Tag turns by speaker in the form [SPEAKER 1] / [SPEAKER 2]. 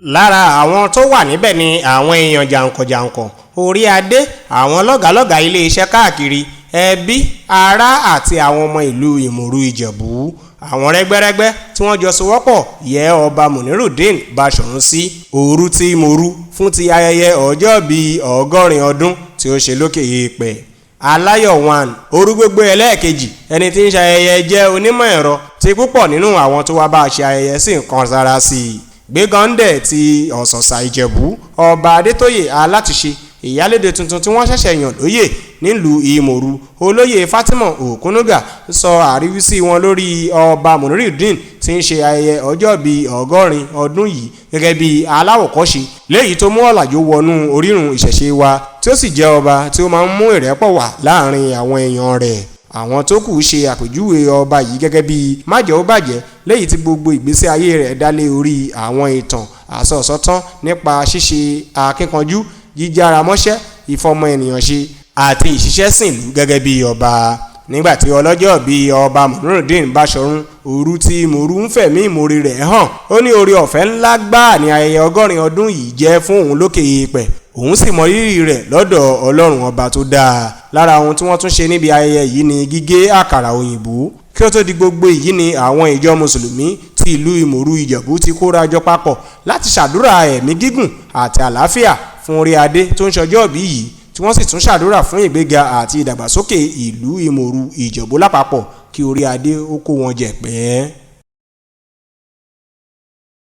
[SPEAKER 1] lára àwọn tó wà níbẹ̀ ni àwọn èèyàn jàǹkànjàǹkàn orí adé, àwọn lọ́gàálọ́gàá iléeṣẹ́ káàkiri, ẹbí ará àti àwọn ọmọ ìlú Ìmòru Ìjẹ̀bú. àwọn rẹ́gbẹ́rẹ́gbẹ́ tí wọ́n jọ sowọ́pọ̀ yẹ ọba Munirudeen Bashorun sí òru tí Ìmòru fún ti ayẹyẹ ọjọ́ bíi 100 ọdún tí ó ṣe lókè èèpẹ̀. Aláyọ̀ 1 Orúgbógbó ẹlẹ́ẹ̀kejì ẹni tí ń ṣe ayẹyẹ jẹ́ onímọ̀ ẹ̀rọ tí púpọ̀ nínú àwọn tó wá bá a ṣe ayẹyẹ sì ń kan sára sí i. Gbégàndẹ̀ ti Ọ̀sọ̀sà Ìjẹ̀bú ọba Adétóyè Alátìṣe ìyáléde tuntun tí wọ́n ṣẹ̀ṣẹ̀ yàn lóyè nílùú Ìmòru olóyè Fatima Òkúnúgà sọ àríwísí wọn lórí ọba Munirudeen tí ń ṣe ayẹyẹ ọjọ́ bíi 100 ọdún yìí gẹ́gẹ́ bí aláwòkọ́ṣe léyìí tó mú ọ̀làjú wọnú orírun ìṣẹ̀ṣe wa tí ó sì jẹ́ ọba tí ó máa ń mú ìrẹ́pọ̀ wà láàrin àwọn èèyàn rẹ̀. àwọn tó kù ṣe àpèjúwe ọba yìí gẹ́gẹ́ bí májẹ̀óbàjẹ́ léyìí tí gbogbo ìgbésí ayé rẹ̀ dá lé orí àwọn ìtàn àsọ̀sọ́tán nípa ṣíṣe akíkanjú, jíjára mọ́ṣẹ́, ìfọmọ ènìyàn ṣe àti ìṣiṣẹ́sìnlú gẹ́gẹ́ bí ọba. nígbàtí ọlọ́jọ́ bíi ọba Munirudeen Bashorun òru tí Ìmòru ń fẹ̀mí ìmoore rẹ̀ hàn, ó ní oore ọ̀fẹ́ ńlá gbáà ní ayẹyẹ 100 ọdún yìí jẹ́ fún òun lókè èèpẹ̀. òun sì mọ rírì rẹ̀ lọ́dọ̀ Ọlọ́run ọba tó dáa. lára ohun tí wọ́n tún ṣe níbi ayẹyẹ yìí ni gígé àkàrà òyìnbó. kí ó tó di gbogbo èyí ni àwọn ìjọ mùsùlùmí ti ìlú Ìmòru Ìjẹ̀bú ti kóra jọ papọ̀ láti ṣàdúrà ẹ̀mí gígùn àti àlàáfíà fún orí adé tó ń ṣọjọ́ ìbí yìí, tí wọ́n sì tún ṣàdúrà fún ìgbéga àti ìdàgbàsókè ìlú Ìmòru Ìjẹ̀bú lápapọ̀ kí orí adé ó kó wọn jẹ̀pẹ́.